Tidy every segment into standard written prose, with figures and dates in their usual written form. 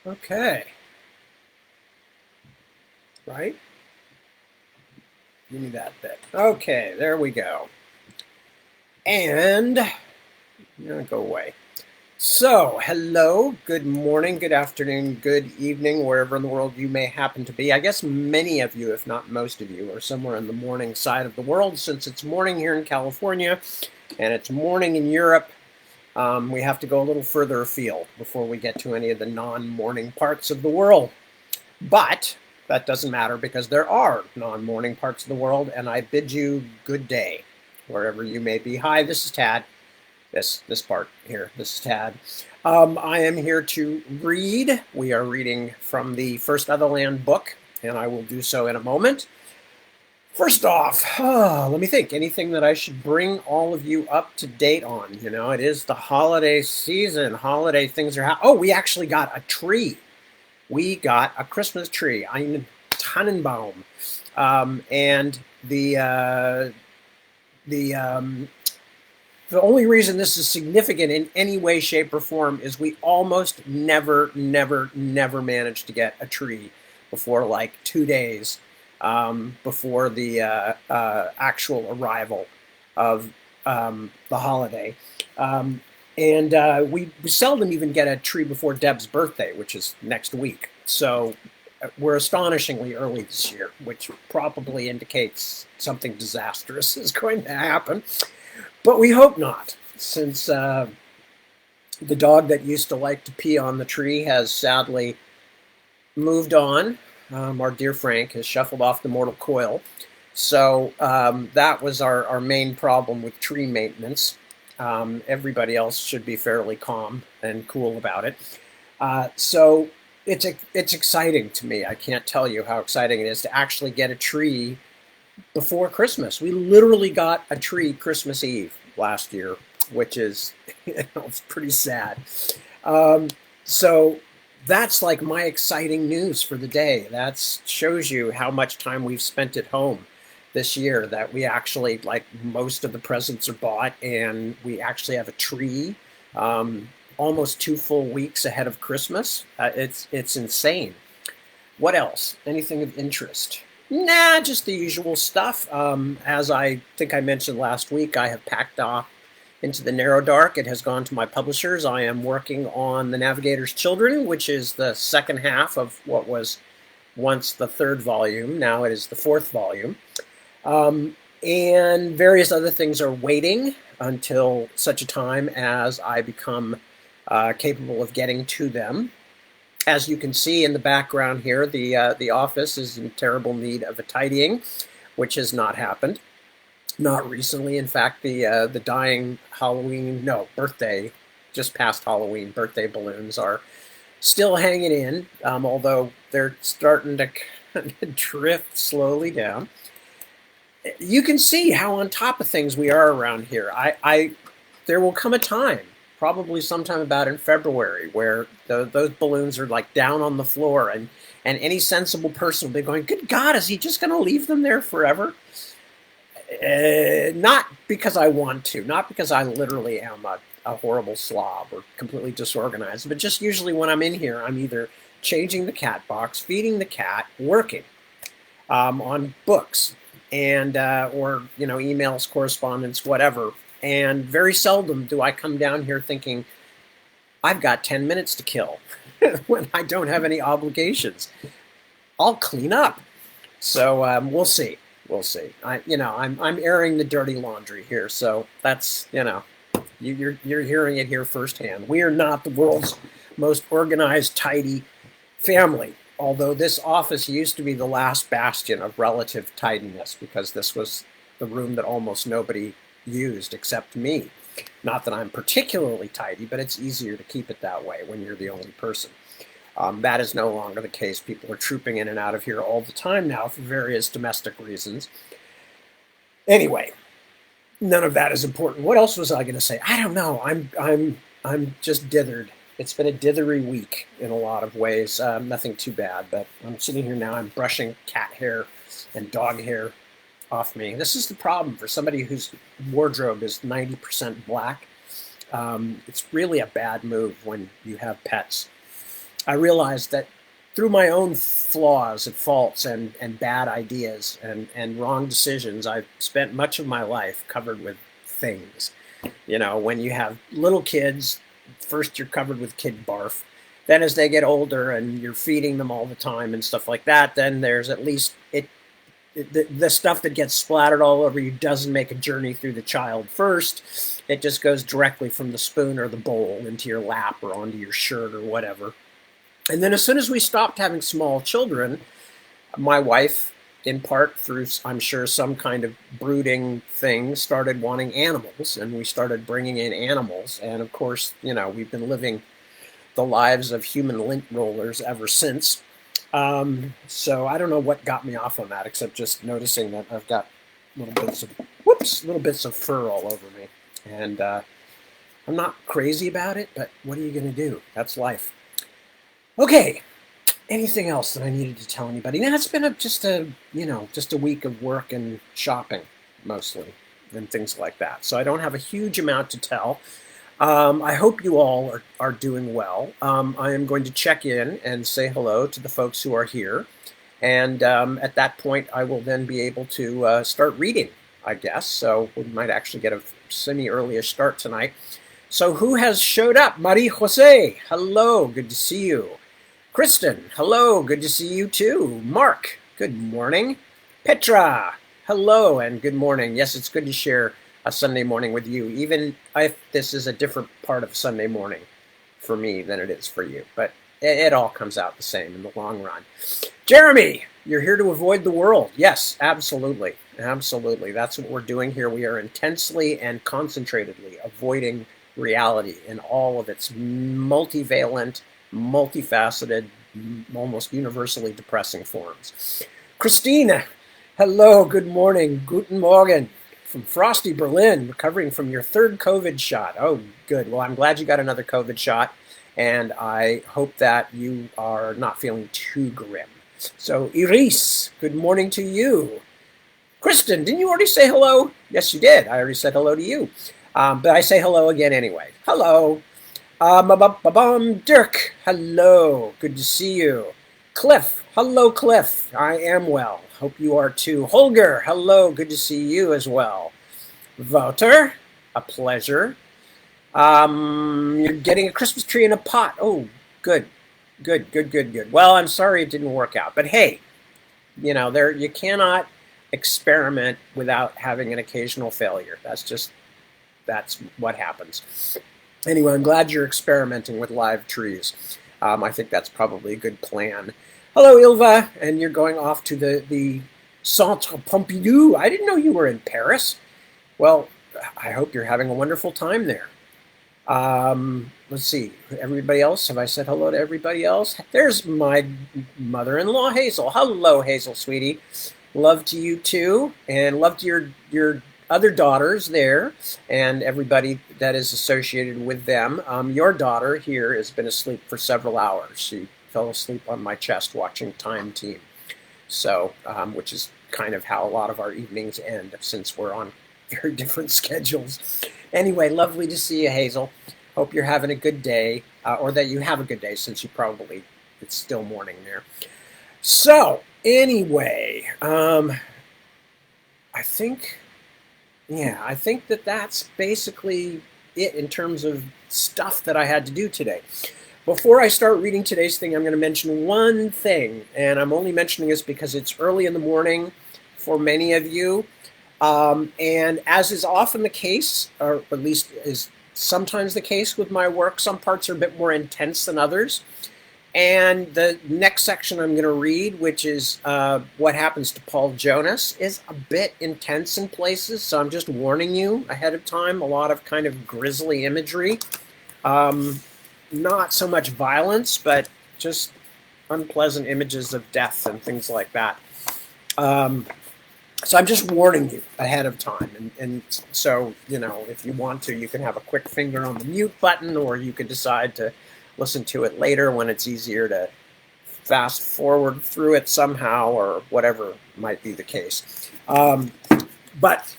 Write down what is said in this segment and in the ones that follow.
Okay, right? Give me that bit. Okay, there we go. And go away. So, hello, good morning, good afternoon, good evening, wherever in the world you may happen to be. I guess many of you, if not most of you, are somewhere in the morning side of the world since it's morning here in California and it's morning in Europe. We have to go a little further afield before we get to any of the non-morning parts of the world. But that doesn't matter because there are non-morning parts of the world, and I bid you good day, wherever you may be. Hi, this is Tad. This part here, this is Tad. I am here to read. We are reading from the First Otherland book, and I will do so in a moment. First off, let me think. Anything that I should bring all of you up to date on? You know, it is the holiday season. Holiday things are oh, we actually got a tree. We got a Christmas tree, ein Tannenbaum, and the only reason this is significant in any way, shape, or form is we almost never manage to get a tree before like 2 days before the actual arrival of the holiday. And we seldom even get a tree before Deb's birthday, which is next week. So we're astonishingly early this year, which probably indicates something disastrous is going to happen. But we hope not, since the dog that used to like to pee on the tree has sadly moved on. Our dear Frank has shuffled off the mortal coil. So that was our main problem with tree maintenance. Everybody else should be fairly calm and cool about it. So it's exciting to me. I can't tell you how exciting it is to actually get a tree before Christmas. We literally got a tree Christmas Eve last year, which is it's pretty sad. So that's like my exciting news for the day. That shows you how much time we've spent at home this year, that we actually, like, most of the presents are bought and we actually have a tree almost 2 full weeks ahead of Christmas. It's insane. What else? Anything of interest? Nah, just the usual stuff. As I think I mentioned last week, I have packed off into the narrow dark. It has gone to my publishers. I am working on The Navigator's Children, which is the second half of what was once the third volume. Now it is the fourth volume. And various other things are waiting until such a time as I become capable of getting to them. As you can see in the background here, the office is in terrible need of a tidying, which has not happened. Not recently. In fact, the dying birthday, just past Halloween, birthday balloons are still hanging in, although they're starting to kind of drift slowly down. You can see how on top of things we are around here. There will come a time, probably sometime about in February, where those balloons are like down on the floor, and any sensible person will be going, "Good God, is he just going to leave them there forever?" Not because I want to, not because I literally am a horrible slob or completely disorganized, but just usually when I'm in here, I'm either changing the cat box, feeding the cat, working on books, and or emails, correspondence, whatever. And very seldom do I come down here thinking I've got 10 minutes to kill when I don't have any obligations. I'll clean up. So we'll see. We'll see. I'm airing the dirty laundry here, so that's you're hearing it here firsthand. We are not the world's most organized, tidy family. Although this office used to be the last bastion of relative tidiness, because this was the room that almost nobody used except me. Not that I'm particularly tidy, but it's easier to keep it that way when you're the only person. That is no longer the case. People are trooping in and out of here all the time now for various domestic reasons. Anyway, none of that is important. What else was I going to say? I don't know. I'm just dithered. It's been a dithery week in a lot of ways. Nothing too bad, but I'm sitting here now. I'm brushing cat hair and dog hair off me. This is the problem for somebody whose wardrobe is 90% black. It's really a bad move when you have pets. I realized that through my own flaws and faults and bad ideas and wrong decisions, I've spent much of my life covered with things. You know, when you have little kids, first you're covered with kid barf. Then as they get older and you're feeding them all the time and stuff like that, then there's at least the stuff that gets splattered all over you doesn't make a journey through the child first. It just goes directly from the spoon or the bowl into your lap or onto your shirt or whatever. And then as soon as we stopped having small children, my wife, in part through, I'm sure, some kind of brooding thing, started wanting animals, and we started bringing in animals. And of course, you know, we've been living the lives of human lint rollers ever since. So I don't know what got me off on that, except just noticing that I've got little bits of fur all over me. And I'm not crazy about it, but what are you going to do? That's life. Okay. Anything else that I needed to tell anybody? Now, it's been just a week of work and shopping, mostly, and things like that. So I don't have a huge amount to tell. I hope you all are doing well. I am going to check in and say hello to the folks who are here. And at that point, I will then be able to start reading, I guess. So we might actually get a semi-early-ish start tonight. So who has showed up? Marie Jose, hello, good to see you. Kristen, hello, good to see you too. Mark, good morning. Petra, hello and good morning. Yes, it's good to share a Sunday morning with you, even if this is a different part of Sunday morning for me than it is for you. But it all comes out the same in the long run. Jeremy, you're here to avoid the world. Yes, absolutely. Absolutely. That's what we're doing here. We are intensely and concentratedly avoiding reality in all of its multivalent, multifaceted, almost universally depressing forms. Christina, hello, good morning, guten Morgen, from frosty Berlin, recovering from your third COVID shot. Oh, good. Well, I'm glad you got another COVID shot, and I hope that you are not feeling too grim. So, Iris, good morning to you. Kristen, didn't you already say hello? Yes, you did. I already said hello to you. But I say hello again anyway. Hello. Dirk, hello, good to see you. Cliff, hello Cliff, I am well, hope you are too. Holger, hello, good to see you as well. Wouter, a pleasure. You're getting a Christmas tree in a pot. Oh, good. Well, I'm sorry it didn't work out, but hey, you know, you cannot experiment without having an occasional failure. That's what happens. Anyway, I'm glad you're experimenting with live trees. I think that's probably a good plan. Hello, Ilva, and you're going off to the Centre Pompidou. I didn't know you were in Paris. Well, I hope you're having a wonderful time there. Let's see, everybody else, have I said hello to everybody else? There's my mother-in-law, Hazel. Hello, Hazel, sweetie. Love to you too, and love to your other daughters there and everybody that is associated with them. Your daughter here has been asleep for several hours. She fell asleep on my chest watching Time Team. So, which is kind of how a lot of our evenings end since we're on very different schedules. Anyway, lovely to see you, Hazel. Hope you're having a good day, or that you have a good day since it's still morning there. So, anyway, I think that's basically it in terms of stuff that I had to do today. Before I start reading today's thing, I'm going to mention one thing, and I'm only mentioning this because it's early in the morning for many of you, and as is often the case, or at least is sometimes the case with my work, some parts are a bit more intense than others. And the next section I'm going to read, which is what happens to Paul Jonas, is a bit intense in places. So I'm just warning you ahead of time. A lot of kind of grisly imagery. Not so much violence, but just unpleasant images of death and things like that. So I'm just warning you ahead of time. And so, you know, if you want to, you can have a quick finger on the mute button, or you could decide to listen to it later when it's easier to fast forward through it somehow, or whatever might be the case. But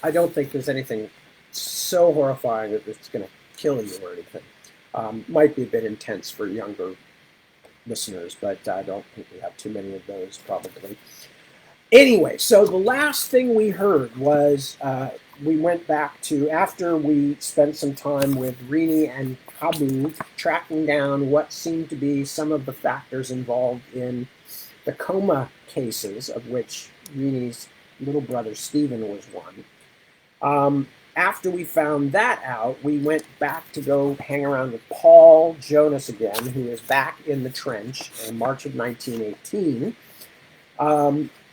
I don't think there's anything so horrifying that it's going to kill you or anything. Might be a bit intense for younger listeners, but I don't think we have too many of those probably. Anyway, so the last thing we heard was we went back to after we spent some time with Rini and Habu tracking down what seemed to be some of the factors involved in the coma cases, of which Rini's little brother Stephen was one. After we found that out, we went back to go hang around with Paul Jonas again, who is back in the trench in March of 1918.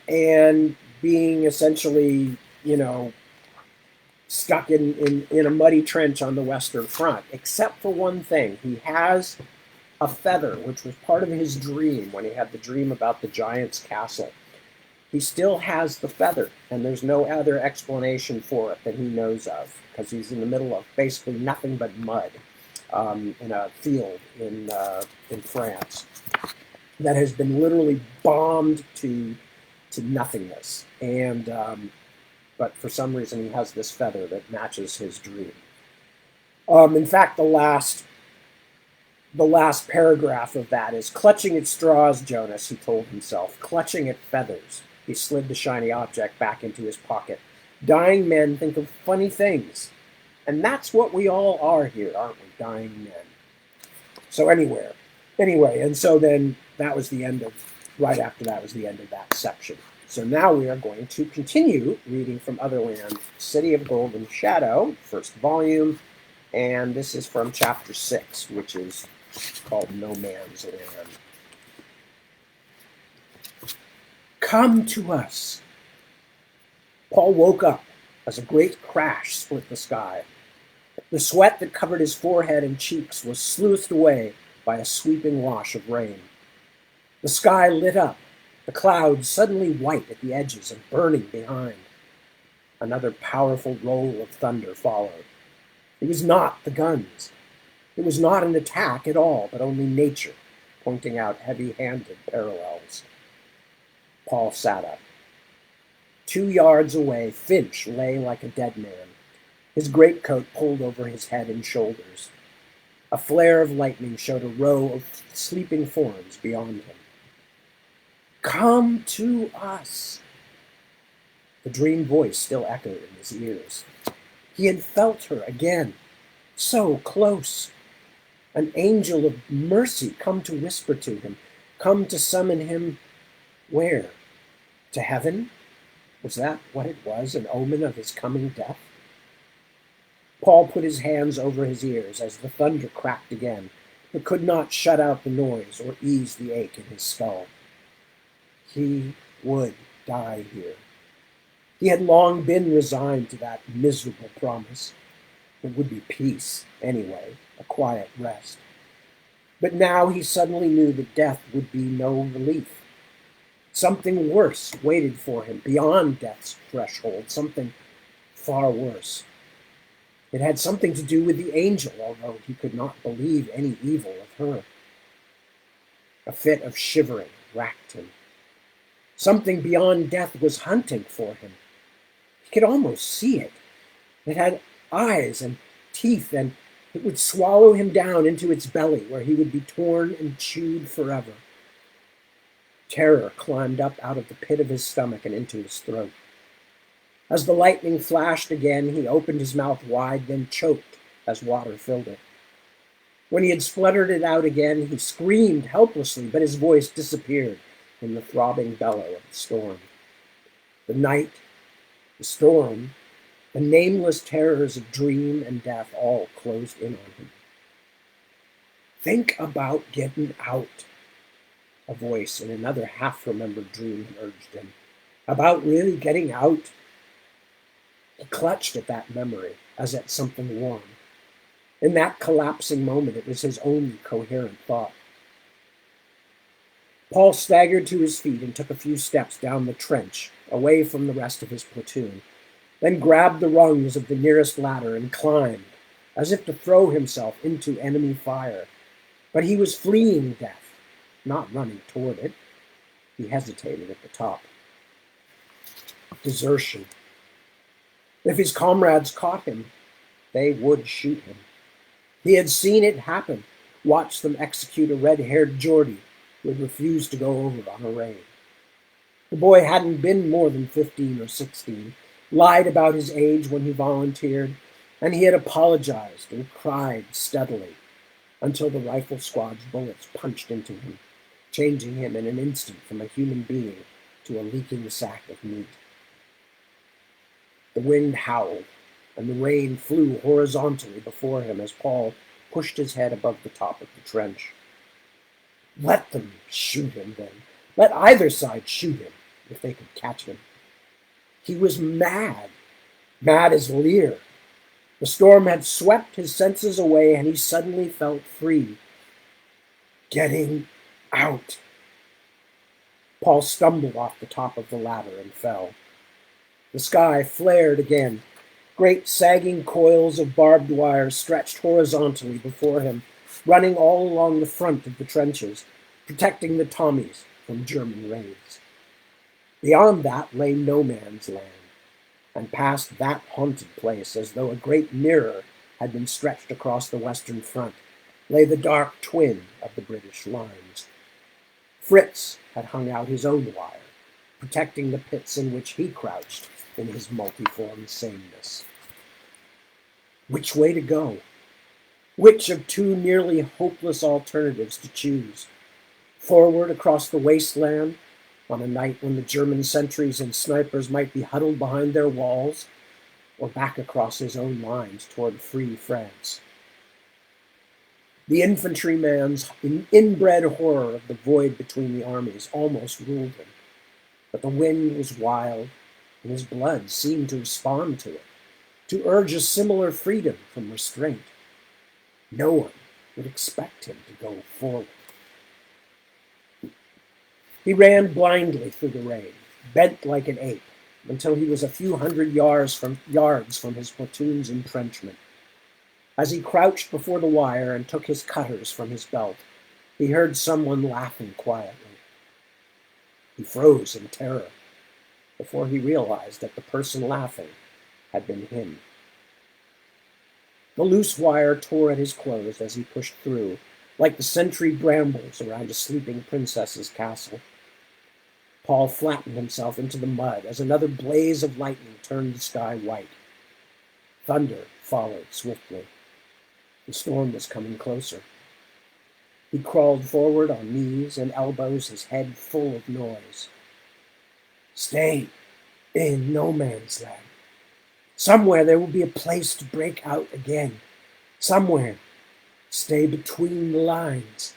And being essentially, stuck in a muddy trench on the Western Front, except for one thing. He has a feather, which was part of his dream when he had the dream about the giant's castle. He still has the feather, and there's no other explanation for it that he knows of, because he's in the middle of basically nothing but mud in a field in France that has been literally bombed to nothingness. And but for some reason he has this feather that matches his dream. In fact, the last paragraph of that is, clutching at straws, Jonas, he told himself, clutching at feathers. He slid the shiny object back into his pocket. Dying men think of funny things. And that's what we all are here, aren't we? Dying men. So anyway, and so then that was the end of, right after that was the end of that section. So now we are going to continue reading from Otherland City of Gold and Shadow, first volume. And this is from chapter 6, which is called No Man's Land. Come to us. Paul woke up as a great crash split the sky. The sweat that covered his forehead and cheeks was sleuthed away by a sweeping wash of rain. The sky lit up, the clouds suddenly white at the edges and burning behind. Another powerful roll of thunder followed. It was not the guns. It was not an attack at all, but only nature, pointing out heavy-handed parallels. Paul sat up. 2 yards away, Finch lay like a dead man, his greatcoat pulled over his head and shoulders. A flare of lightning showed a row of sleeping forms beyond him. Come to us. The dream voice still echoed in his ears. He had felt her again, so close. An angel of mercy come to whisper to him, come to summon him where? To heaven? Was that what it was, an omen of his coming death? Paul put his hands over his ears as the thunder cracked again, but could not shut out the noise or ease the ache in his skull. He would die here. He had long been resigned to that miserable promise. It would be peace, anyway, a quiet rest. But now he suddenly knew that death would be no relief. Something worse waited for him beyond death's threshold, something far worse. It had something to do with the angel, although he could not believe any evil of her. A fit of shivering racked him. Something beyond death was hunting for him. He could almost see it. It had eyes and teeth, and it would swallow him down into its belly, where he would be torn and chewed forever. Terror climbed up out of the pit of his stomach and into his throat. As the lightning flashed again, he opened his mouth wide, then choked as water filled it. When he had spluttered it out again, he screamed helplessly, but his voice disappeared in the throbbing bellow of the storm. The night, the storm, the nameless terrors of dream and death all closed in on him. Think about getting out, a voice in another half-remembered dream urged him. About really getting out? He clutched at that memory as at something warm. In that collapsing moment, it was his only coherent thought. Paul staggered to his feet and took a few steps down the trench, away from the rest of his platoon, then grabbed the rungs of the nearest ladder and climbed, as if to throw himself into enemy fire. But he was fleeing death, not running toward it. He hesitated at the top. Desertion. If his comrades caught him, they would shoot him. He had seen it happen, watched them execute a red-haired Geordie, who had refused to go over on a raid. The boy hadn't been more than 15 or 16, lied about his age when he volunteered, and he had apologized and cried steadily until the rifle squad's bullets punched into him, changing him in an instant from a human being to a leaking sack of meat. The wind howled, and the rain flew horizontally before him as Paul pushed his head above the top of the trench. Let them shoot him, then. Let either side shoot him, if they could catch him. He was mad, mad as Lear. The storm had swept his senses away, and he suddenly felt free. Getting out. Paul stumbled off the top of the ladder and fell. The sky flared again. Great sagging coils of barbed wire stretched horizontally before him, running all along the front of the trenches, protecting the Tommies from German raids. Beyond that lay no man's land, and past that haunted place, as though a great mirror had been stretched across the western front, lay the dark twin of the British lines. Fritz had hung out his own wire, protecting the pits in which he crouched in his multiform sameness. Which way to go? Which of two nearly hopeless alternatives to choose? Forward across the wasteland, on a night when the German sentries and snipers might be huddled behind their walls, or back across his own lines toward free France. The infantryman's inbred horror of the void between the armies almost ruled him, but the wind was wild, and his blood seemed to respond to it, to urge a similar freedom from restraint. No one would expect him to go forward. He ran blindly through the rain, bent like an ape, until he was a few hundred yards from his platoon's entrenchment. As he crouched before the wire and took his cutters from his belt, he heard someone laughing quietly. He froze in terror before he realized that the person laughing had been him. The loose wire tore at his clothes as he pushed through, like the sentry brambles around a sleeping princess's castle. Paul flattened himself into the mud as another blaze of lightning turned the sky white. Thunder followed swiftly. The storm was coming closer. He crawled forward on knees and elbows, his head full of noise. Stay in no man's land. Somewhere there will be a place to break out again. Somewhere. Stay between the lines.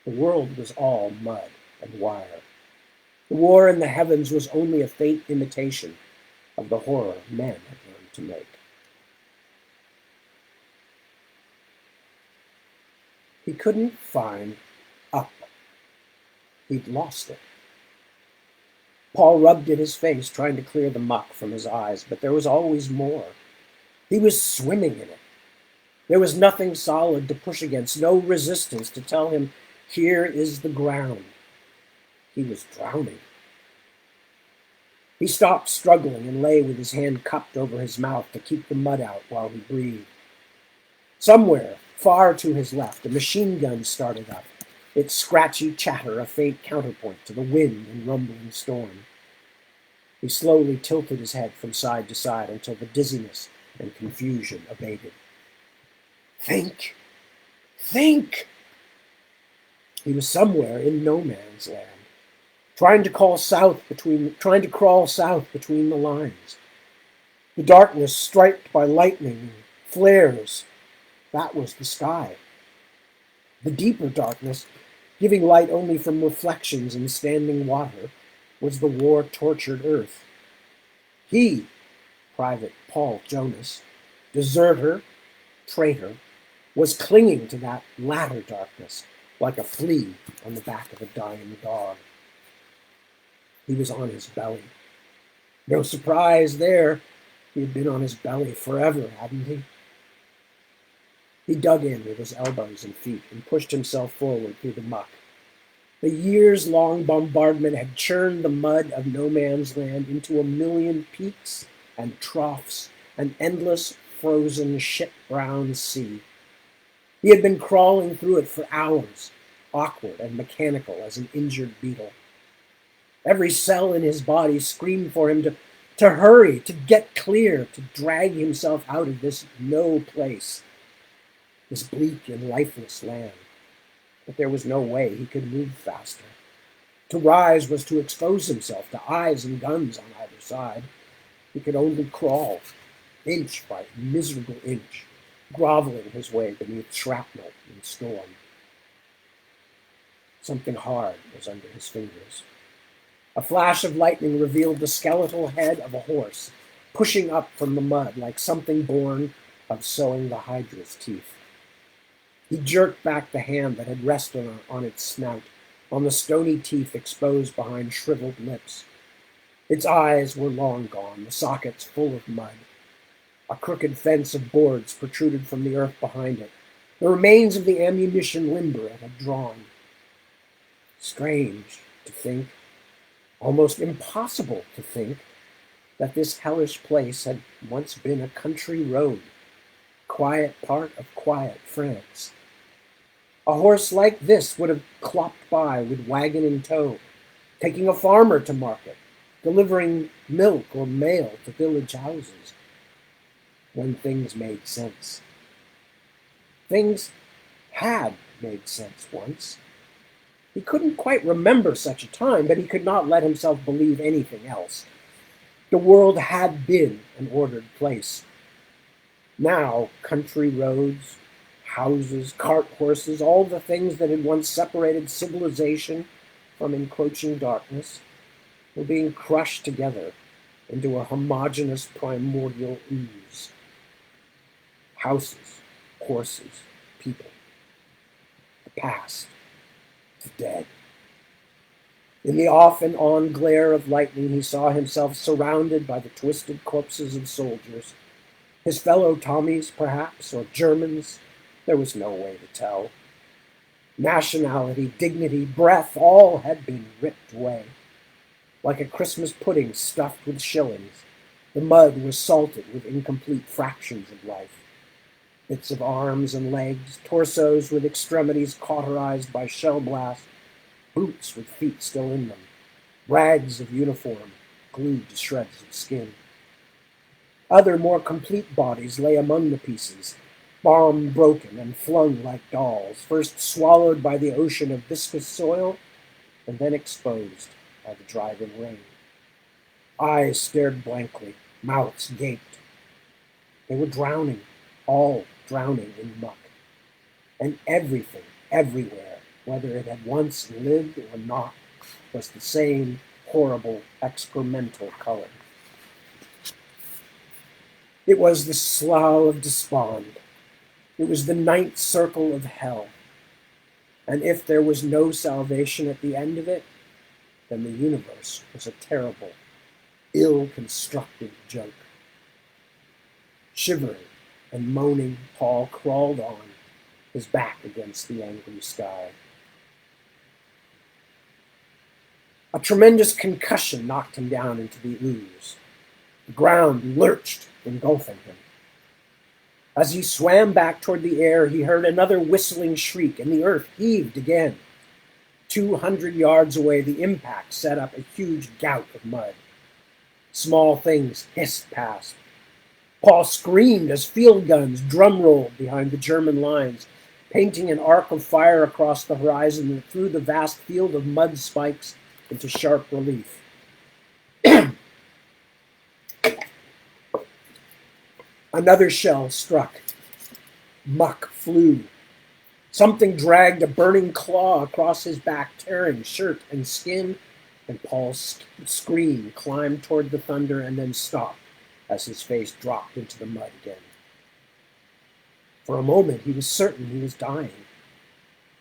The world was all mud and wire. The war in the heavens was only a faint imitation of the horror men had learned to make. He couldn't find up. He'd lost it. Paul rubbed at his face, trying to clear the muck from his eyes, but there was always more. He was swimming in it. There was nothing solid to push against, no resistance to tell him, here is the ground. He was drowning. He stopped struggling and lay with his hand cupped over his mouth to keep the mud out while he breathed. Somewhere, far to his left, a machine gun started up, its scratchy chatter a faint counterpoint to the wind and rumbling storm. He slowly tilted his head from side to side until the dizziness and confusion abated. Think! Think! He was somewhere in no man's land, trying to crawl south between the lines. The darkness striped by lightning and flares, that was the sky. The deeper darkness, giving light only from reflections in standing water, was the war-tortured earth. He, Private Paul Jonas, deserter, traitor, was clinging to that latter darkness like a flea on the back of a dying dog. He was on his belly. No surprise there. He had been on his belly forever, hadn't he? He dug in with his elbows and feet and pushed himself forward through the muck. The years-long bombardment had churned the mud of no man's land into a million peaks and troughs, an endless, frozen, shit-brown sea. He had been crawling through it for hours, awkward and mechanical as an injured beetle. Every cell in his body screamed for him to hurry, to get clear, to drag himself out of this no place, this bleak and lifeless land. But there was no way he could move faster. To rise was to expose himself to eyes and guns on either side. He could only crawl, inch by miserable inch, groveling his way beneath shrapnel and storm. Something hard was under his fingers. A flash of lightning revealed the skeletal head of a horse, pushing up from the mud like something born of sowing the hydra's teeth. He jerked back the hand that had rested on its snout, on the stony teeth exposed behind shriveled lips. Its eyes were long gone, the sockets full of mud. A crooked fence of boards protruded from the earth behind it, the remains of the ammunition limber it had drawn. Strange to think, almost impossible to think, that this hellish place had once been a country road, quiet part of quiet France. A horse like this would have clopped by with wagon in tow, taking a farmer to market, delivering milk or mail to village houses, when things made sense. Things had made sense once. He couldn't quite remember such a time, but he could not let himself believe anything else. The world had been an ordered place. Now, country roads, houses, cart horses, all the things that had once separated civilization from encroaching darkness, were being crushed together into a homogeneous primordial ooze. Houses, horses, people. The past. The dead. In the off and on glare of lightning, he saw himself surrounded by the twisted corpses of soldiers, his fellow Tommies, perhaps, or Germans. There was no way to tell. Nationality, dignity, breath, all had been ripped away. Like a Christmas pudding stuffed with shillings, the mud was salted with incomplete fractions of life. Bits of arms and legs, torsos with extremities cauterized by shell blast, boots with feet still in them, rags of uniform glued to shreds of skin. Other more complete bodies lay among the pieces, bomb broken and flung like dolls, first swallowed by the ocean of viscous soil and then exposed by the driving rain. Eyes stared blankly, mouths gaped. They were drowning, all drowning in muck. And everything, everywhere, whether it had once lived or not, was the same horrible excremental color. It was the slough of despond. It was the ninth circle of hell. And if there was no salvation at the end of it, then the universe was a terrible, ill-constructed joke. Shivering and moaning, Paul crawled on, his back against the angry sky. A tremendous concussion knocked him down into the ooze. The ground lurched, engulfing him. As he swam back toward the air, he heard another whistling shriek, and the earth heaved again. 200 yards away, the impact set up a huge gout of mud. Small things hissed past. Paul screamed as field guns drum-rolled behind the German lines, painting an arc of fire across the horizon that threw the vast field of mud spikes into sharp relief. Another shell struck. Muck flew. Something dragged a burning claw across his back, tearing shirt and skin, and Paul's scream climbed toward the thunder and then stopped as his face dropped into the mud again. For a moment, he was certain he was dying.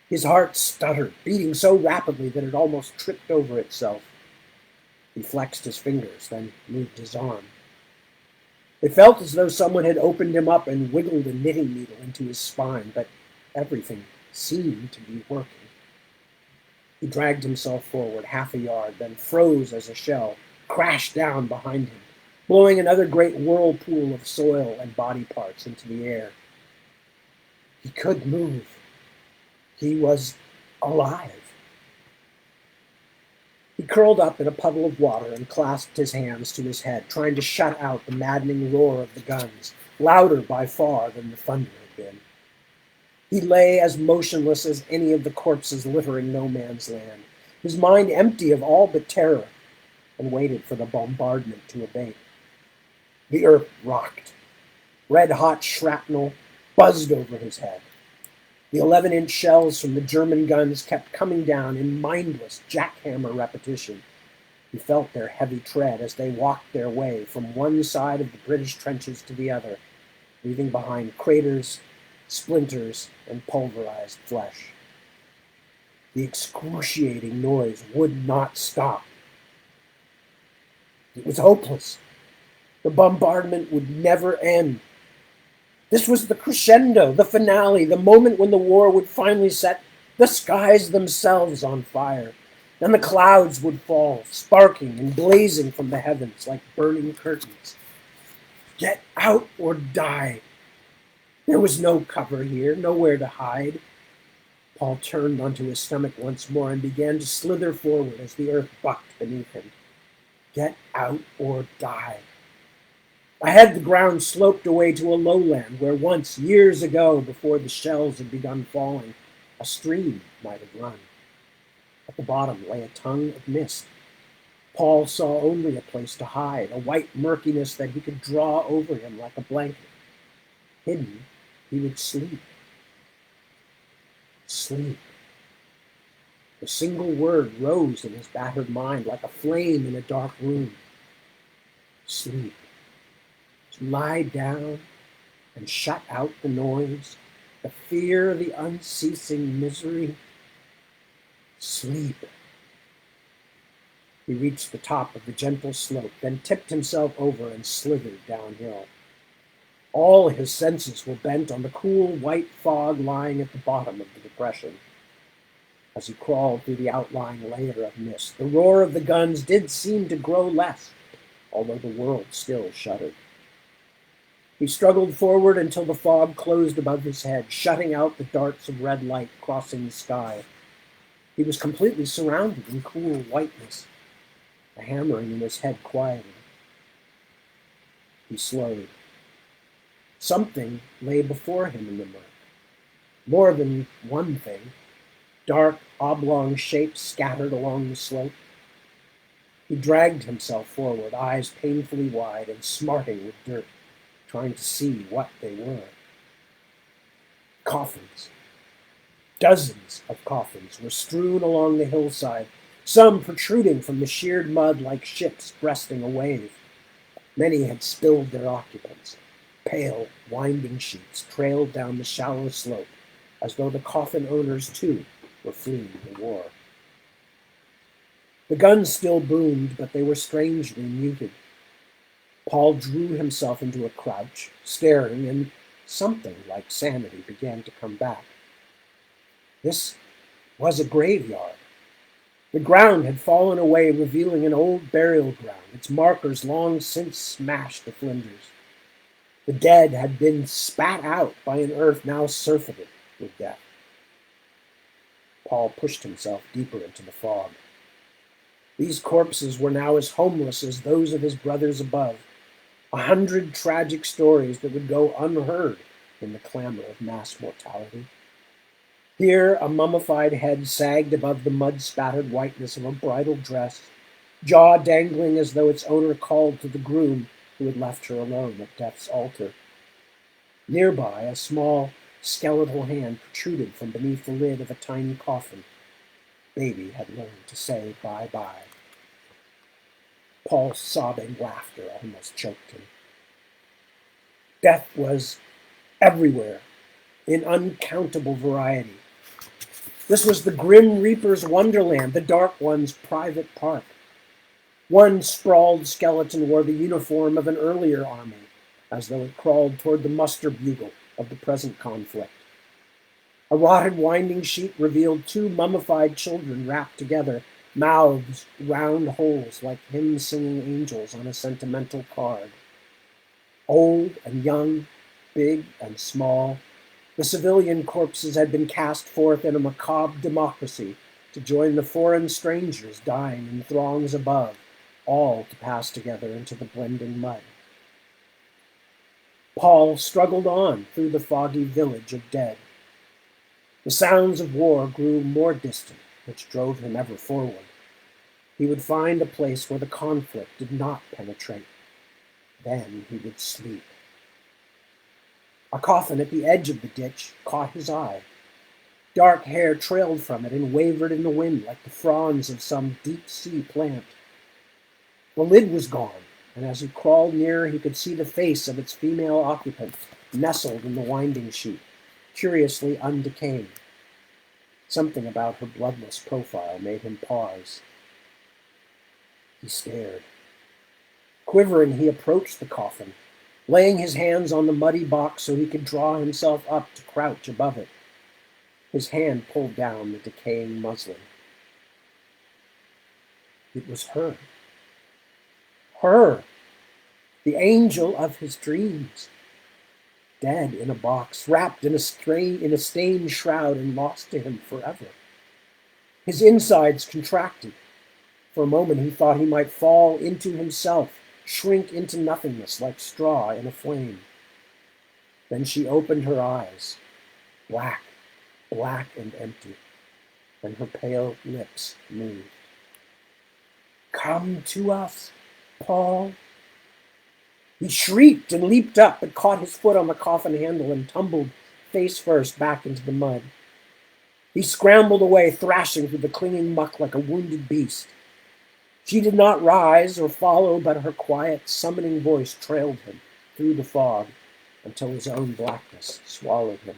His heart stuttered, beating so rapidly that it almost tripped over itself. He flexed his fingers, then moved his arm. It felt as though someone had opened him up and wiggled a knitting needle into his spine, but everything seemed to be working. He dragged himself forward half a yard, then froze as a shell crashed down behind him, blowing another great whirlpool of soil and body parts into the air. He could move. He was alive. He curled up in a puddle of water and clasped his hands to his head, trying to shut out the maddening roar of the guns, louder by far than the thunder had been. He lay as motionless as any of the corpses littering no man's land, his mind empty of all but terror, and waited for the bombardment to abate. The earth rocked. Red-hot shrapnel buzzed over his head. The 11-inch shells from the German guns kept coming down in mindless jackhammer repetition. He felt their heavy tread as they walked their way from one side of the British trenches to the other, leaving behind craters, splinters, and pulverized flesh. The excruciating noise would not stop. It was hopeless. The bombardment would never end. This was the crescendo, the finale, the moment when the war would finally set the skies themselves on fire, and the clouds would fall, sparking and blazing from the heavens like burning curtains. Get out or die. There was no cover here, nowhere to hide. Paul turned onto his stomach once more and began to slither forward as the earth bucked beneath him. Get out or die. Ahead, the ground sloped away to a lowland where once, years ago, before the shells had begun falling, a stream might have run. At the bottom lay a tongue of mist. Paul saw only a place to hide, a white murkiness that he could draw over him like a blanket. Hidden, he would sleep. Sleep. The single word rose in his battered mind like a flame in a dark room. Sleep. To lie down and shut out the noise, the fear, the unceasing misery. Sleep. He reached the top of the gentle slope, then tipped himself over and slithered downhill. All his senses were bent on the cool white fog lying at the bottom of the depression. As he crawled through the outlying layer of mist, the roar of the guns did seem to grow less, although the world still shuddered. He struggled forward until the fog closed above his head, shutting out the darts of red light crossing the sky. He was completely surrounded in cool whiteness. The hammering in his head quieted. He slowed. Something lay before him in the murk. More than one thing. Dark, oblong shapes scattered along the slope. He dragged himself forward, eyes painfully wide and smarting with dirt, trying to see what they were. Coffins. Dozens of coffins were strewn along the hillside, some protruding from the sheared mud like ships breasting a wave. Many had spilled their occupants. Pale, winding sheets trailed down the shallow slope, as though the coffin owners, too, were fleeing the war. The guns still boomed, but they were strangely muted. Paul drew himself into a crouch, staring, and something like sanity began to come back. This was a graveyard. The ground had fallen away, revealing an old burial ground, its markers long since smashed to flinders. The dead had been spat out by an earth now surfeited with death. Paul pushed himself deeper into the fog. These corpses were now as homeless as those of his brothers above. 100 tragic stories that would go unheard in the clamor of mass mortality. Here, a mummified head sagged above the mud-spattered whiteness of a bridal dress, jaw dangling as though its owner called to the groom who had left her alone at death's altar. Nearby, a small, skeletal hand protruded from beneath the lid of a tiny coffin. Baby had learned to say bye-bye. Paul's sobbing laughter almost choked him. Death was everywhere, in uncountable variety. This was the Grim Reaper's wonderland, the Dark One's private park. One sprawled skeleton wore the uniform of an earlier army, as though it crawled toward the muster bugle of the present conflict. A rotted winding sheet revealed 2 mummified children wrapped together, mouths round holes like hymn-singing angels on a sentimental card. Old and young, big and small, The civilian corpses had been cast forth in a macabre democracy to join the foreign strangers dying in throngs above, all to pass together into the blending mud. Paul struggled on through the foggy village of dead. The sounds of war grew more distant, which drove him ever forward. He would find a place where the conflict did not penetrate. Then he would sleep. A coffin at the edge of the ditch caught his eye. Dark hair trailed from it and wavered in the wind like the fronds of some deep-sea plant. The lid was gone, and as he crawled nearer, he could see the face of its female occupant nestled in the winding sheet, curiously undecayed. Something about her bloodless profile made him pause. He stared. Quivering, he approached the coffin, laying his hands on the muddy box so he could draw himself up to crouch above it. His hand pulled down the decaying muslin. It was her. Her, the angel of his dreams, dead in a box, wrapped in a stained shroud and lost to him forever. His insides contracted. For a moment he thought he might fall into himself, shrink into nothingness like straw in a flame. Then she opened her eyes, black and empty, and her pale lips moved. "Come to us, Paul." He shrieked and leaped up, but caught his foot on the coffin handle and tumbled face first back into the mud. He scrambled away, thrashing through the clinging muck like a wounded beast. She did not rise or follow, but her quiet, summoning voice trailed him through the fog until his own blackness swallowed him.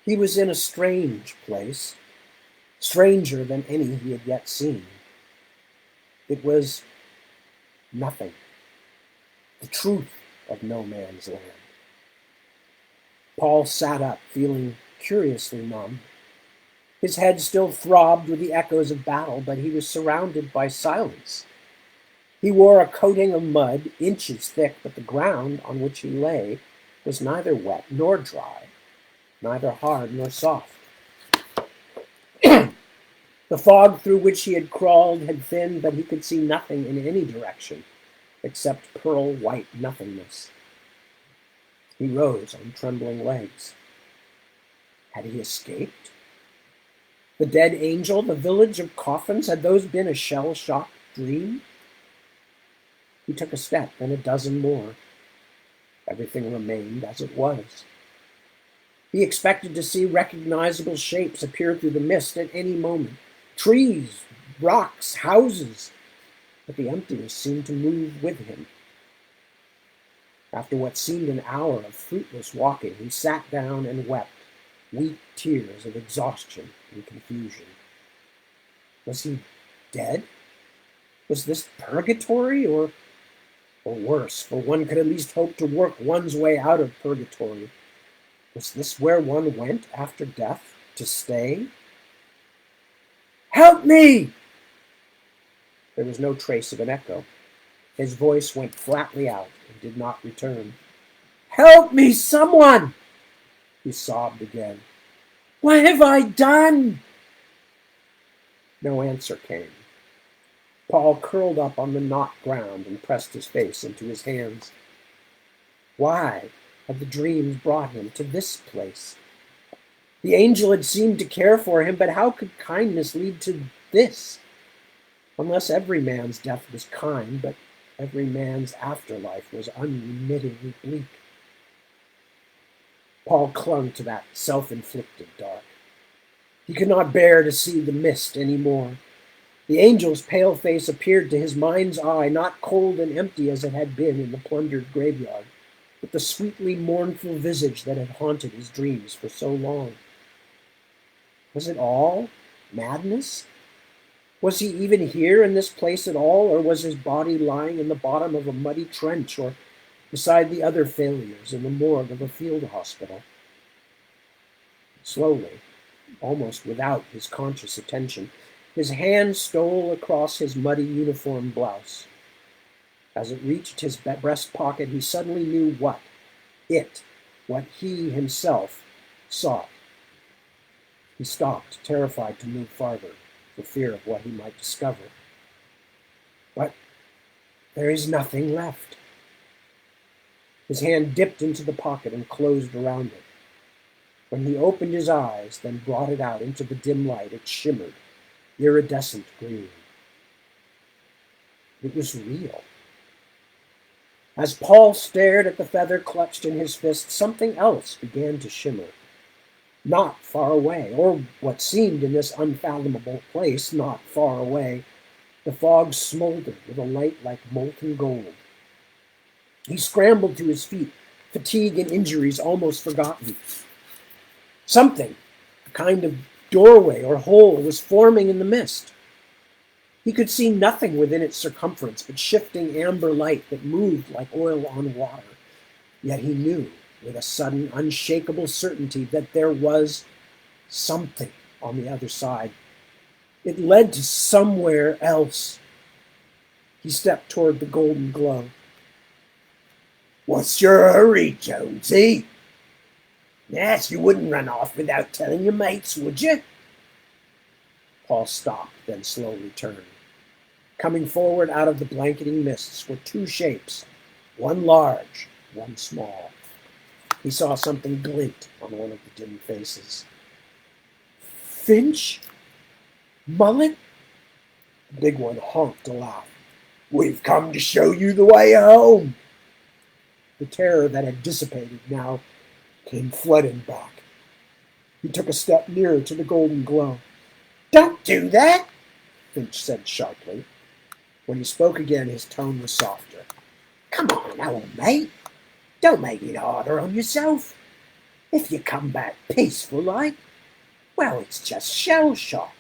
He was in a strange place, stranger than any he had yet seen. It was nothing, the truth of no man's land. Paul sat up, feeling curiously numb. His head still throbbed with the echoes of battle, but he was surrounded by silence. He wore a coating of mud, inches thick, but the ground on which he lay was neither wet nor dry, neither hard nor soft. The fog through which he had crawled had thinned, but he could see nothing in any direction except pearl-white nothingness. He rose on trembling legs. Had he escaped? The dead angel, the village of coffins, had those been a shell-shocked dream? He took a step, then a dozen more. Everything remained as it was. He expected to see recognizable shapes appear through the mist at any moment. Trees, rocks, houses. But the emptiness seemed to move with him. After what seemed an hour of fruitless walking, he sat down and wept, weak tears of exhaustion and confusion. Was he dead? Was this purgatory, or worse, for one could at least hope to work one's way out of purgatory? Was this where one went after death, to stay? "Help me!" There was no trace of an echo. His voice went flatly out and did not return. "Help me, someone!" He sobbed again. "What have I done?" No answer came. Paul curled up on the knot ground and pressed his face into his hands. Why had the dreams brought him to this place? The angel had seemed to care for him, but how could kindness lead to this? Unless every man's death was kind, but every man's afterlife was unremittingly bleak. Paul clung to that self-inflicted dark. He could not bear to see the mist any more. The angel's pale face appeared to his mind's eye, not cold and empty as it had been in the plundered graveyard, but the sweetly mournful visage that had haunted his dreams for so long. Was it all madness? Was he even here in this place at all, or was his body lying in the bottom of a muddy trench, or beside the other failures in the morgue of a field hospital? Slowly, almost without his conscious attention, his hand stole across his muddy uniform blouse. As it reached his breast pocket, he suddenly knew what he himself sought. He stopped, terrified to move farther, for fear of what he might discover. But there is nothing left. His hand dipped into the pocket and closed around it. When he opened his eyes, then brought it out into the dim light, it shimmered, iridescent green. It was real. As Paul stared at the feather clutched in his fist, something else began to shimmer. Not far away, or what seemed in this unfathomable place not far away, the fog smoldered with a light like molten gold. He scrambled to his feet, fatigue and injuries almost forgotten. Something, a kind of doorway or hole, was forming in the mist. He could see nothing within its circumference but shifting amber light that moved like oil on water. Yet he knew, with a sudden, unshakable certainty, that there was something on the other side. It led to somewhere else. He stepped toward the golden glow. "What's your hurry, Jonesy? Yes, you wouldn't run off without telling your mates, would you?" Paul stopped, then slowly turned. Coming forward out of the blanketing mists were two shapes, one large, one small. He saw something glint on one of the dim faces. "Finch? Mullet?" The big one honked a laugh. "We've come to show you the way home." The terror that had dissipated now came flooding back. He took a step nearer to the golden glow. "Don't do that," Finch said sharply. When he spoke again, his tone was softer. "Come on, old mate. Don't make it harder on yourself. If you come back peaceful like, well, it's just shell shock.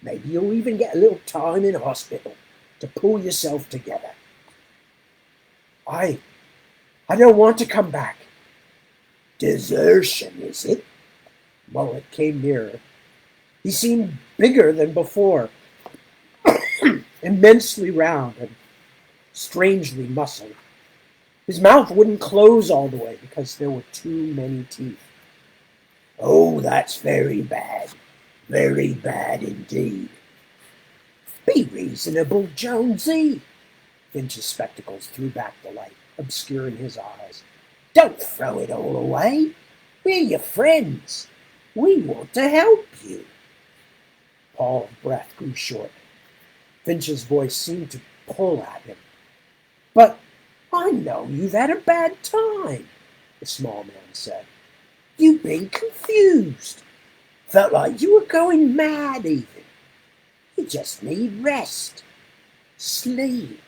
Maybe you'll even get a little time in hospital to pull yourself together." I don't want to come back." "Desertion, is it?" Mullet came nearer. He seemed bigger than before, immensely round and strangely muscled. His mouth wouldn't close all the way because there were too many teeth. "Oh, that's very bad indeed." "Be reasonable, Jonesy." Finch's spectacles threw back the light, obscuring his eyes. "Don't throw it all away. We're your friends. We want to help you." Paul's breath grew short. Finch's voice seemed to pull at him. "But I know you've had a bad time," the small man said. "You've been confused. Felt like you were going mad even. You just need rest. Sleep.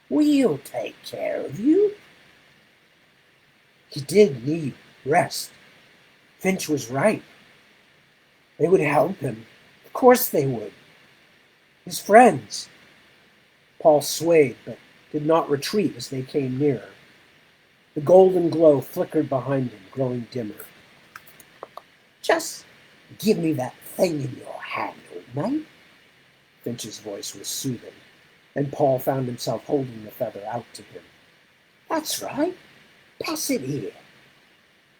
We'll take care of you." He did need rest. Finch was right. They would help him. Of course they would. His friends. Paul swayed, but did not retreat as they came nearer. The golden glow flickered behind him, growing dimmer. "Just give me that thing in your hand, old mate." Finch's voice was soothing, and Paul found himself holding the feather out to him. "That's right. Pass it here."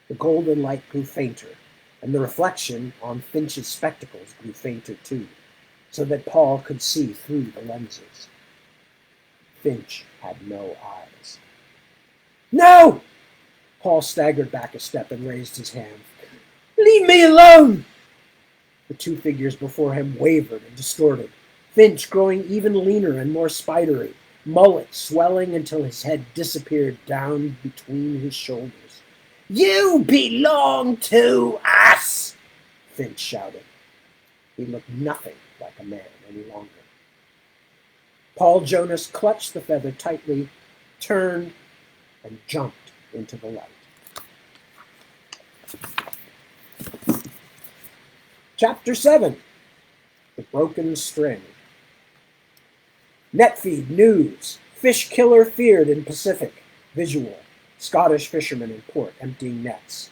The golden light grew fainter, and the reflection on Finch's spectacles grew fainter too, so that Paul could see through the lenses. Finch had no eyes. "No!" Paul staggered back a step and raised his hand. "Leave me alone!" The two figures before him wavered and distorted, Finch growing even leaner and more spidery, Mullet swelling until his head disappeared down between his shoulders. "You belong to us!" Finch shouted. He looked nothing like a man any longer. Paul Jonas clutched the feather tightly, turned, and jumped into the light. Chapter 7. The Broken String. Netfeed news. Fish killer feared in Pacific. Visual. Scottish fishermen in port emptying nets.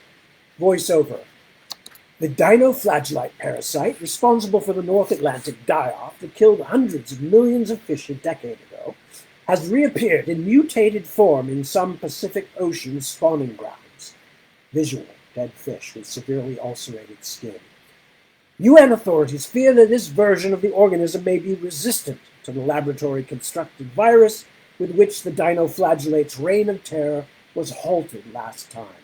Voiceover. The dinoflagellite parasite, responsible for the North Atlantic die-off that killed hundreds of millions of fish a decade ago, has reappeared in mutated form in some Pacific Ocean spawning grounds. Visual, dead fish with severely ulcerated skin. UN authorities fear that this version of the organism may be resistant to the laboratory-constructed virus with which the dinoflagellate's reign of terror was halted last time.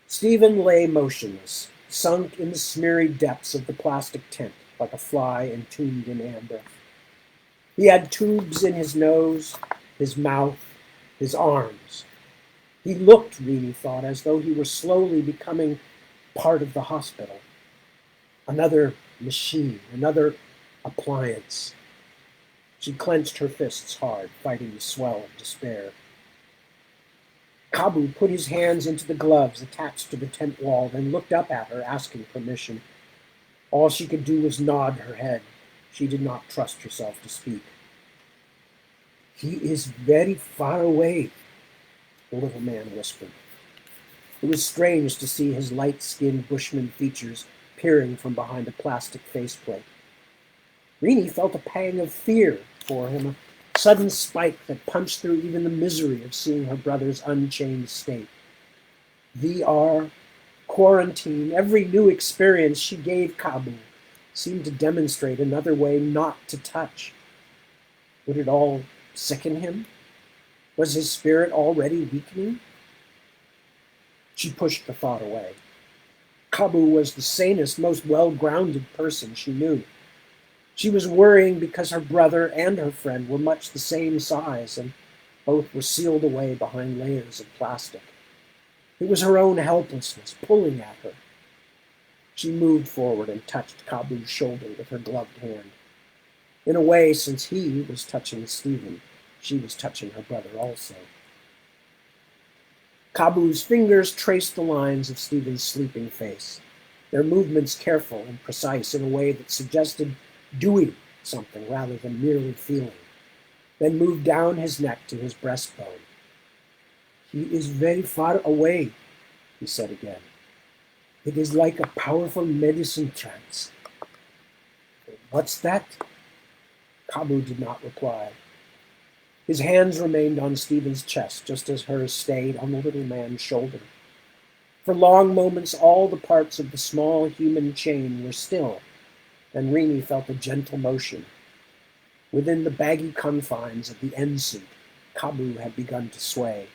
Stephen lay motionless, sunk in the smeary depths of the plastic tent like a fly entombed in amber. He had tubes in his nose, his mouth, his arms. He looked, Rini thought, as though he were slowly becoming part of the hospital. Another machine, another appliance. She clenched her fists hard, fighting the swell of despair. Kabu put his hands into the gloves attached to the tent wall, then looked up at her, asking permission. All she could do was nod her head. She did not trust herself to speak. "He is very far away," the little man whispered. It was strange to see his light-skinned bushman features peering from behind a plastic faceplate. Rini felt a pang of fear for him, a sudden spike that punched through even the misery of seeing her brother's unchanged state. VR, quarantine, every new experience she gave Kabu seemed to demonstrate another way not to touch. Would it all sicken him? Was his spirit already weakening? She pushed the thought away. Kabu was the sanest, most well-grounded person she knew. She was worrying because her brother and her friend were much the same size, and both were sealed away behind layers of plastic. It was her own helplessness pulling at her. She moved forward and touched Kabu's shoulder with her gloved hand. In a way, since he was touching Stephen, she was touching her brother also. Kabu's fingers traced the lines of Stephen's sleeping face, their movements careful and precise in a way that suggested doing something rather than merely feeling, then moved down his neck to his breastbone. "He is very far away," he said again. "It is like a powerful medicine trance." "What's that?" Kabu did not reply. His hands remained on Stephen's chest, just as hers stayed on the little man's shoulder. For long moments, all the parts of the small human chain were still, and Rini felt a gentle motion. Within the baggy confines of the end suit, Kabu had begun to sway.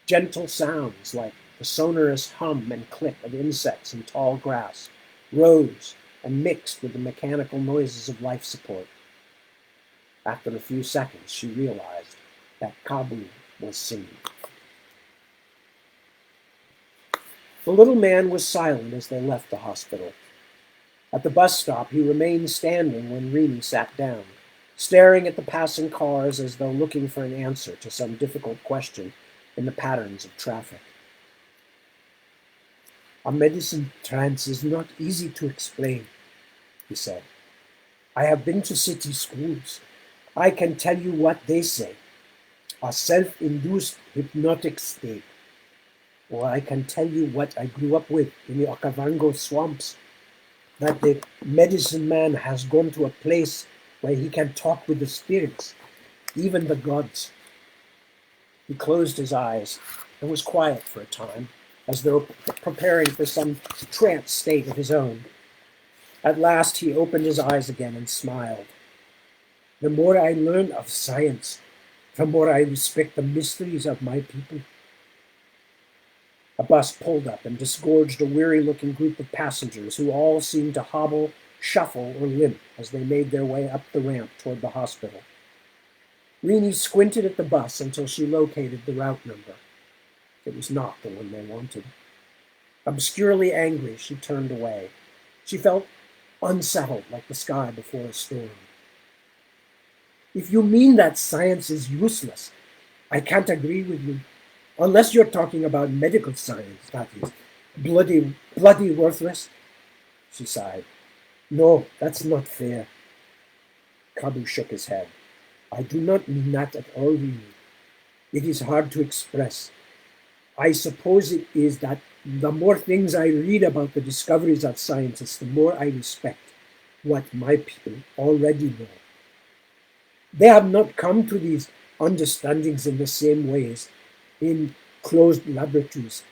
Gentle sounds like the sonorous hum and click of insects in tall grass rose and mixed with the mechanical noises of life support. After a few seconds, she realized that Kabu was singing. The little man was silent as they left the hospital. At the bus stop, he remained standing when Rini sat down, staring at the passing cars as though looking for an answer to some difficult question in the patterns of traffic. "A medicine trance is not easy to explain," he said. "I have been to city schools. I can tell you what they say. A self-induced hypnotic state. Or I can tell you what I grew up with in the Okavango swamps, that the medicine man has gone to a place where he can talk with the spirits, even the gods." He closed his eyes and was quiet for a time, as though preparing for some trance state of his own. At last he opened his eyes again and smiled. "The more I learn of science, the more I respect the mysteries of my people." A bus pulled up and disgorged a weary-looking group of passengers who all seemed to hobble, shuffle, or limp as they made their way up the ramp toward the hospital. Rini squinted at the bus until she located the route number. It was not the one they wanted. Obscurely angry, she turned away. She felt unsettled like the sky before a storm. "If you mean that science is useless, I can't agree with you. Unless you're talking about medical science, that is. Bloody worthless." She sighed. "No, that's not fair." Kabu shook his head. "I do not mean that at all, Rini. It is hard to express. I suppose it is that the more things I read about the discoveries of scientists, the more I respect what my people already know. They have not come to these understandings in the same ways in closed laboratories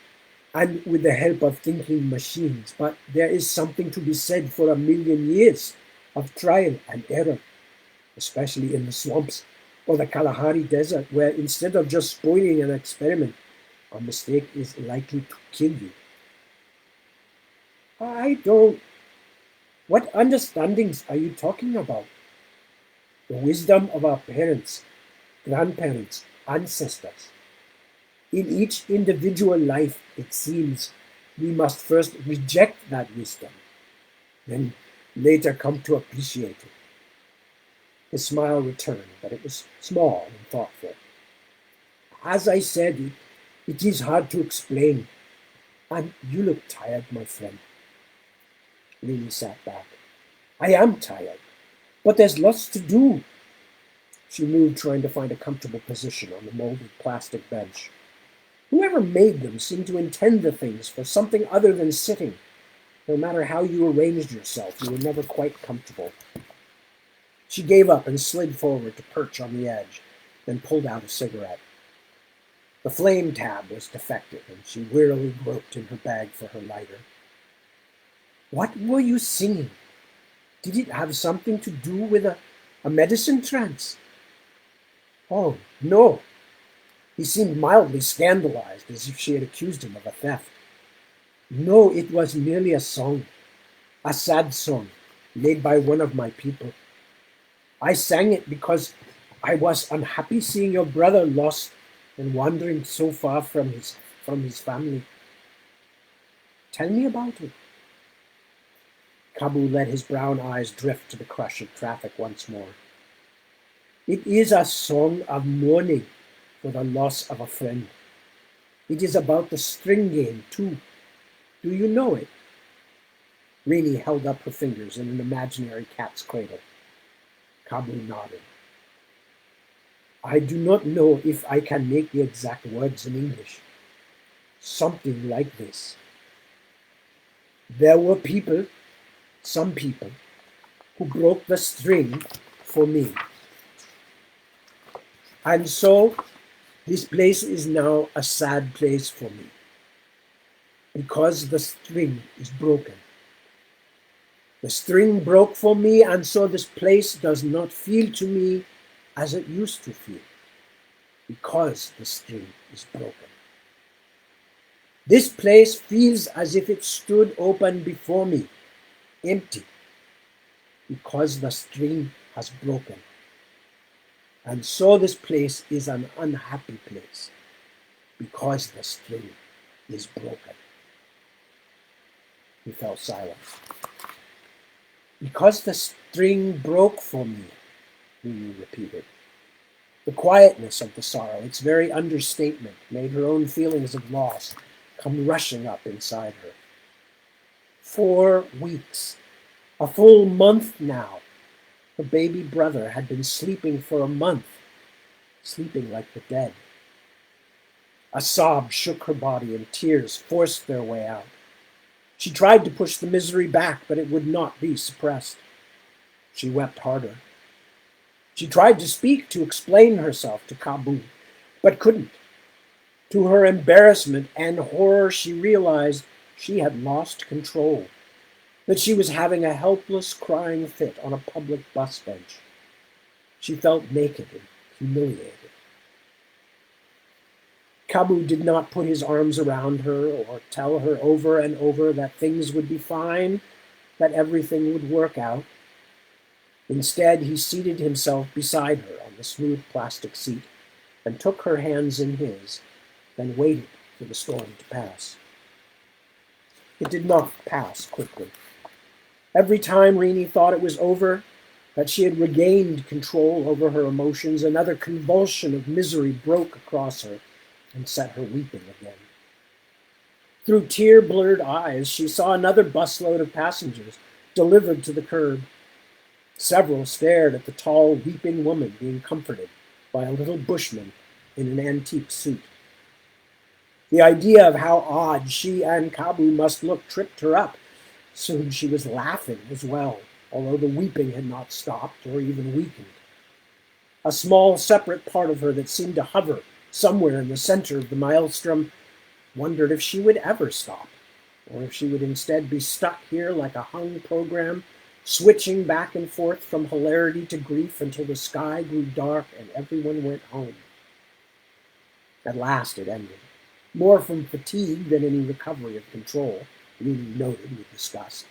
and with the help of thinking machines, but there is something to be said for a million years of trial and error, especially in the swamps or the Kalahari Desert, where instead of just spoiling an experiment, a mistake is likely to kill you. I don't. What understandings are you talking about? The wisdom of our parents, grandparents, ancestors. In each individual life, it seems, we must first reject that wisdom, then later come to appreciate it. His smile returned, but it was small and thoughtful. As I said, it is hard to explain. And you look tired, my friend. Lily sat back. I am tired, but there's lots to do. She moved, trying to find a comfortable position on the molded plastic bench. Whoever made them seemed to intend the things for something other than sitting. No matter how you arranged yourself, you were never quite comfortable. She gave up and slid forward to perch on the edge, then pulled out a cigarette. The flame tab was defective, and she wearily groped in her bag for her lighter. What were you singing? Did it have something to do with a medicine trance? Oh, no. He seemed mildly scandalized, as if she had accused him of a theft. No, it was merely a sad song, made by one of my people. I sang it because I was unhappy seeing your brother lost and wandering so far from his family. Tell me about it. Kabu let his brown eyes drift to the crush of traffic once more. It is a song of mourning for the loss of a friend. It is about the string game, too. Do you know it? Rini held up her fingers in an imaginary cat's cradle. Kabu nodded. I do not know if I can make the exact words in English. Something like this. There were people, some people, who broke the string for me. And so this place is now a sad place for me, because the string is broken. The string broke for me, and so this place does not feel to me as it used to feel, because the string is broken. This place feels as if it stood open before me, empty, because the string has broken. And so this place is an unhappy place, because the string is broken. He fell silent. Because the string broke for me, Mimi repeated. The quietness of the sorrow, its very understatement, made her own feelings of loss come rushing up inside her. 4 weeks, a full month now. Her baby brother had been sleeping for a month, sleeping like the dead. A sob shook her body and tears forced their way out. She tried to push the misery back, but it would not be suppressed. She wept harder. She tried to speak, to explain herself to Kabu, but couldn't. To her embarrassment and horror, she realized she had lost control, that she was having a helpless crying fit on a public bus bench. She felt naked and humiliated. Kabu did not put his arms around her or tell her over and over that things would be fine, that everything would work out. Instead, he seated himself beside her on the smooth plastic seat and took her hands in his, then waited for the storm to pass. It did not pass quickly. Every time Rini thought it was over, that she had regained control over her emotions, another convulsion of misery broke across her and set her weeping again. Through tear-blurred eyes, she saw another busload of passengers delivered to the curb. Several stared at the tall, weeping woman being comforted by a little bushman in an antique suit. The idea of how odd she and Kabu must look tripped her up. Soon she was laughing as well, although the weeping had not stopped or even weakened. A small, separate part of her that seemed to hover somewhere in the center of the maelstrom wondered if she would ever stop, or if she would instead be stuck here like a hung program, switching back and forth from hilarity to grief until the sky grew dark and everyone went home. At last it ended, more from fatigue than any recovery of control, Lulu noted with disgust.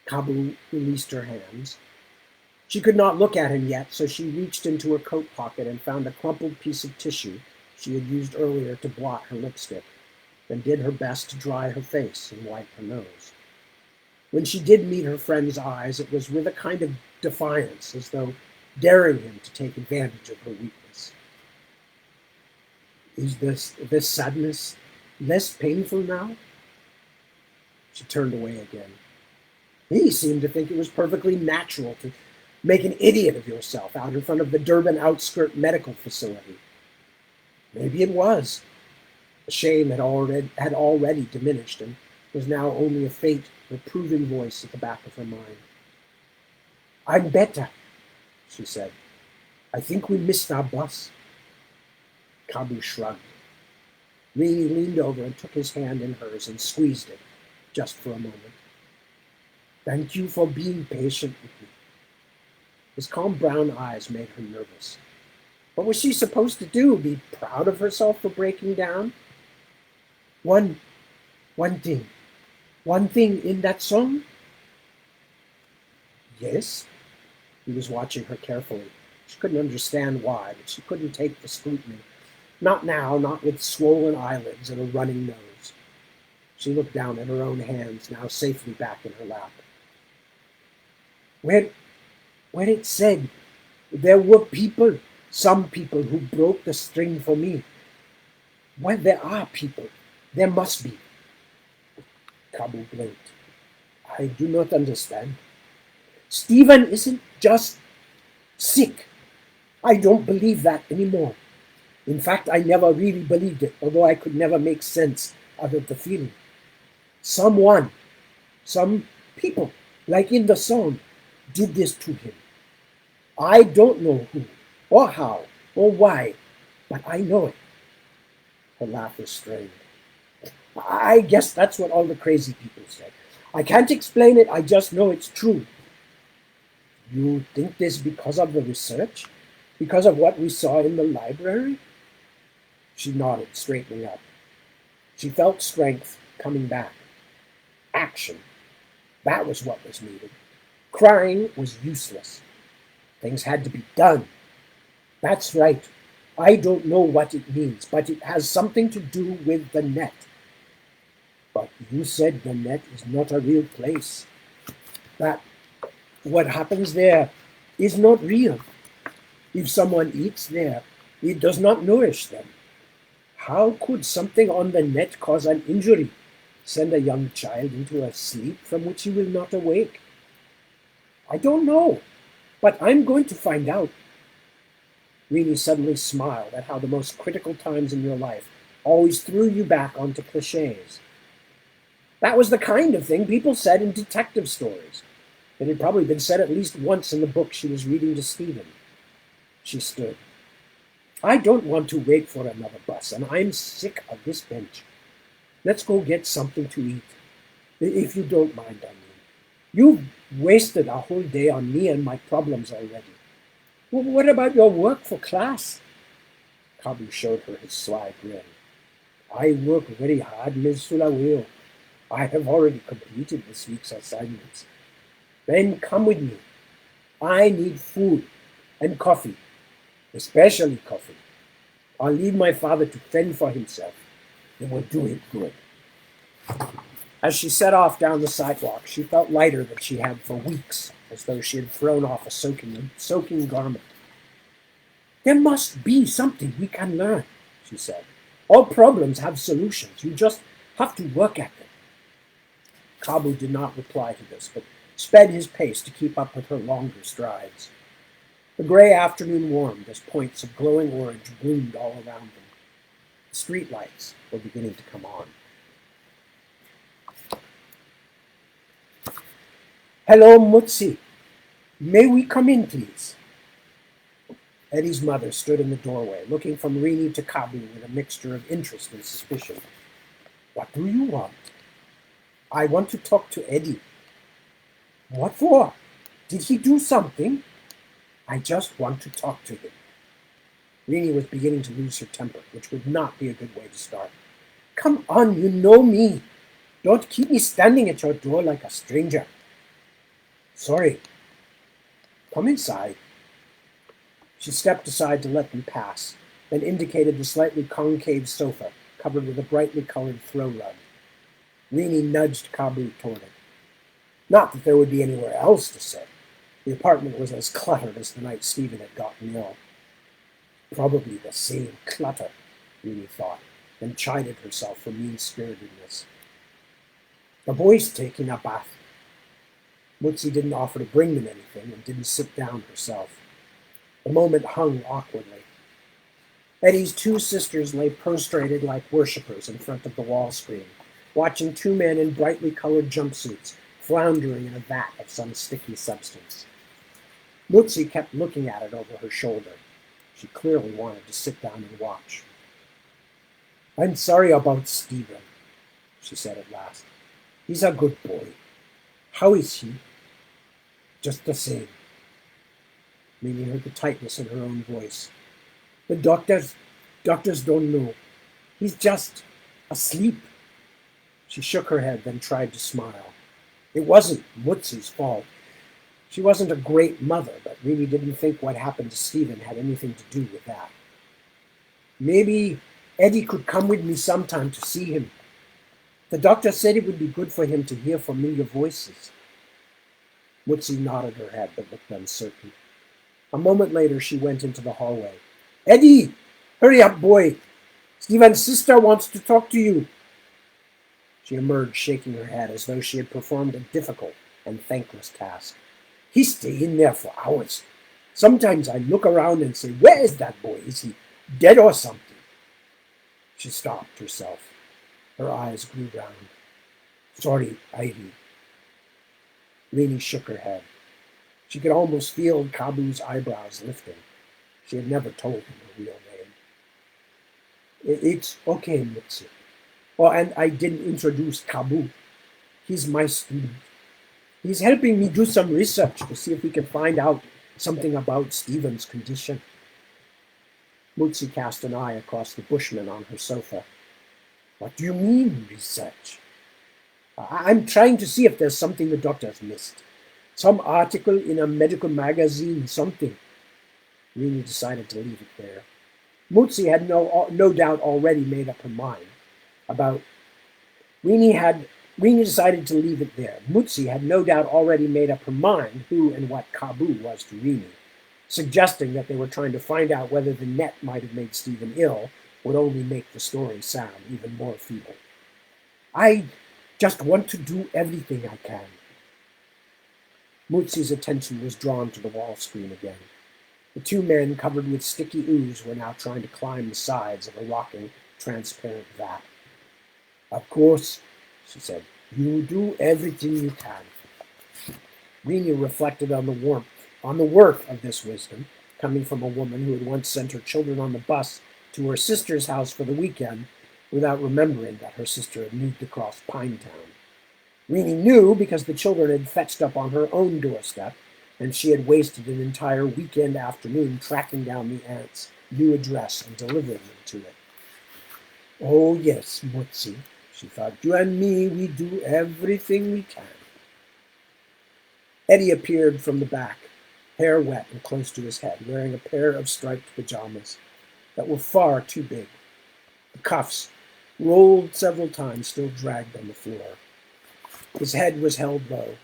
Kabu released her hands. She could not look at him yet, so she reached into her coat pocket and found a crumpled piece of tissue she had used earlier to blot her lipstick, then did her best to dry her face and wipe her nose. When she did meet her friend's eyes, it was with a kind of defiance, as though daring him to take advantage of her weakness. Is this sadness less painful now? She turned away again. He seemed to think it was perfectly natural to make an idiot of yourself out in front of the Durban outskirt medical facility. Maybe it was. The shame had already diminished and was now only a faint, reproving voice at the back of her mind. I'm better, she said. I think we missed our bus. Kabu shrugged. Rini leaned over and took his hand in hers and squeezed it, just for a moment. Thank you for being patient with me. His calm brown eyes made her nervous. What was she supposed to do? Be proud of herself for breaking down? One thing in that song? Yes. He was watching her carefully. She couldn't understand why, but she couldn't take the scrutiny. Not now, not with swollen eyelids and a running nose. She looked down at her own hands, now safely back in her lap. Where it said there were people, some people who broke the string for me. Well, there are people. There must be. Kabu blinked. I do not understand. Stephen isn't just sick. I don't believe that anymore. In fact, I never really believed it, although I could never make sense out of the feeling. Some people, like in the song, did this to him. I don't know who, or how, or why, but I know it. Her laugh was strained. I guess that's what all the crazy people say. I can't explain it, I just know it's true. You think this because of the research? Because of what we saw in the library? She nodded, straightening up. She felt strength coming back. Action. That was what was needed. Crying was useless. Things had to be done. That's right. I don't know what it means, but it has something to do with the net. But you said the net is not a real place. That what happens there is not real. If someone eats there, it does not nourish them. How could something on the net cause an injury, send a young child into a sleep from which he will not awake? I don't know, but I'm going to find out. Rini suddenly smiled at how the most critical times in your life always threw you back onto cliches. That was the kind of thing people said in detective stories. It had probably been said at least once in the book she was reading to Stephen. She stood. I don't want to wait for another bus, and I'm sick of this bench. Let's go get something to eat, if you don't mind, I mean. You've wasted a whole day on me and my problems already. Well, what about your work for class? Kabu showed her his sly grin. I work very hard, Ms. Sulaweo. I have already completed this week's assignments. Then come with me. I need food and coffee, especially coffee. I'll leave my father to fend for himself. It will do him good. As she set off down the sidewalk, she felt lighter than she had for weeks, as though she had thrown off a soaking garment. There must be something we can learn, she said. All problems have solutions. You just have to work at them. Kabu did not reply to this, but sped his pace to keep up with her longer strides. The gray afternoon warmed as points of glowing orange bloomed all around them. The street lights were beginning to come on. Hello, Mutsi. May we come in, please? Eddie's mother stood in the doorway, looking from Rini to Kabu with a mixture of interest and suspicion. What do you want? I want to talk to Eddie. What for? Did he do something? I just want to talk to him. Rini was beginning to lose her temper, which would not be a good way to start. Come on, you know me. Don't keep me standing at your door like a stranger. Sorry. Come inside. She stepped aside to let them pass, then indicated the slightly concave sofa covered with a brightly colored throw rug. Rini nudged Kabu toward it. Not that there would be anywhere else to sit. The apartment was as cluttered as the night Stephen had gotten ill. Probably the same clutter, Rini thought, and chided herself for mean-spiritedness. The boys taking a bath. Mutsi didn't offer to bring them anything and didn't sit down herself. The moment hung awkwardly. Eddie's two sisters lay prostrated like worshippers in front of the wall screen, watching two men in brightly colored jumpsuits floundering in a vat of some sticky substance. Mutsi kept looking at it over her shoulder. She clearly wanted to sit down and watch. I'm sorry about Stephen, she said at last. He's a good boy. How is he? Just the same. Mimi heard the tightness in her own voice. The doctors don't know. He's just asleep. She shook her head, then tried to smile. It wasn't Mutsi's fault. She wasn't a great mother, but Rini didn't think what happened to Stephen had anything to do with that. Maybe Eddie could come with me sometime to see him. The doctor said it would be good for him to hear familiar voices. Mutsi nodded her head, but looked uncertain. A moment later, she went into the hallway. Eddie! Hurry up, boy! Stephen's sister wants to talk to you. She emerged, shaking her head as though she had performed a difficult and thankless task. He stay in there for hours. Sometimes I look around and say, where is that boy? Is he dead or something? She stopped herself. Her eyes grew round. Sorry, Ivy. Rini shook her head. She could almost feel Kabu's eyebrows lifting. She had never told him her real name. It's okay, Mutsi. Oh, and I didn't introduce Kabu. He's my student. He's helping me do some research to see if we can find out something about Stephen's condition. Mutsi cast an eye across the bushman on her sofa. What do you mean, research? I'm trying to see if there's something the doctor's missed. Some article in a medical magazine, something. Rini decided to leave it there. Mutsi had no doubt already made up her mind about Rini decided to leave it there. Mutsi had no doubt already made up her mind who and what Kabu was to Rini, suggesting that they were trying to find out whether the net might have made Stephen ill would only make the story sound even more feeble. I just want to do everything I can. Mutsi's attention was drawn to the wall screen again. The two men covered with sticky ooze were now trying to climb the sides of a rocking, transparent vat. Of course, she said, you do everything you can. Rini reflected on the worth of this wisdom, coming from a woman who had once sent her children on the bus to her sister's house for the weekend without remembering that her sister had moved across Pinetown. Rini knew because the children had fetched up on her own doorstep, and she had wasted an entire weekend afternoon tracking down the aunt's new address and delivering them to it. Oh, yes, Mutsi, she thought, you and me, we do everything we can. Eddie appeared from the back, hair wet and close to his head, wearing a pair of striped pajamas that were far too big. The cuffs, rolled several times, still dragged on the floor. His head was held low,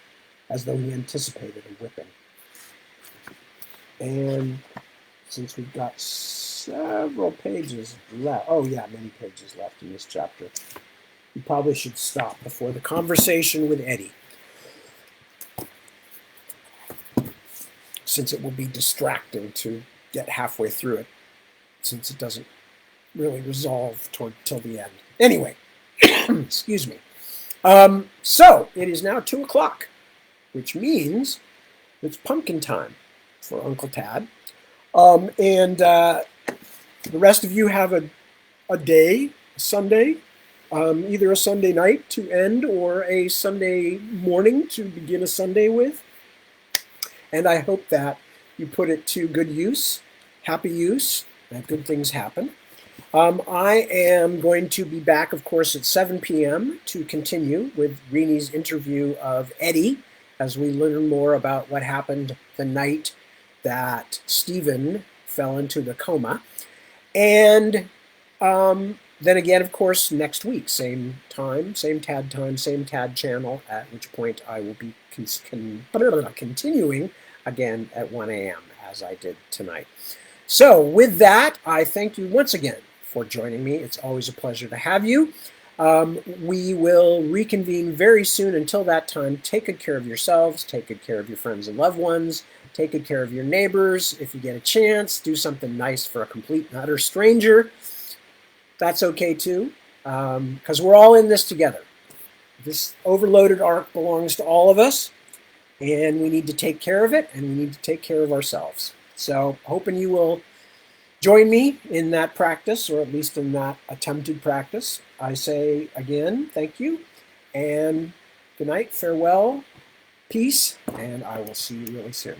as though he anticipated a whipping. And since we've got several pages left, many pages left in this chapter, we probably should stop before the conversation with Eddie, since it will be distracting to get halfway through it, since it doesn't really resolve till the end. Anyway, excuse me. So it is now 2:00, which means it's pumpkin time for Uncle Tad. And the rest of you have a day, a Sunday, either a Sunday night to end or a Sunday morning to begin a Sunday with. And I hope that you put it to good use, happy use, that good things happen. I am going to be back, of course, at 7 p.m. to continue with Reenie's interview of Eddie as we learn more about what happened the night that Stephen fell into the coma. And then again, of course, next week, same time, same TAD channel, at which point I will be continuing again at 1 a.m. as I did tonight. So with that, I thank you once again for joining me. It's always a pleasure to have you. We will reconvene very soon. Until that time, take good care of yourselves, take good care of your friends and loved ones, take good care of your neighbors. If you get a chance, do something nice for a complete and utter stranger. That's okay too, because we're all in this together. This overloaded ark belongs to all of us, and we need to take care of it, and we need to take care of ourselves. So hoping you will join me in that practice, or at least in that attempted practice. I say again, thank you, and good night, farewell, peace, and I will see you really soon.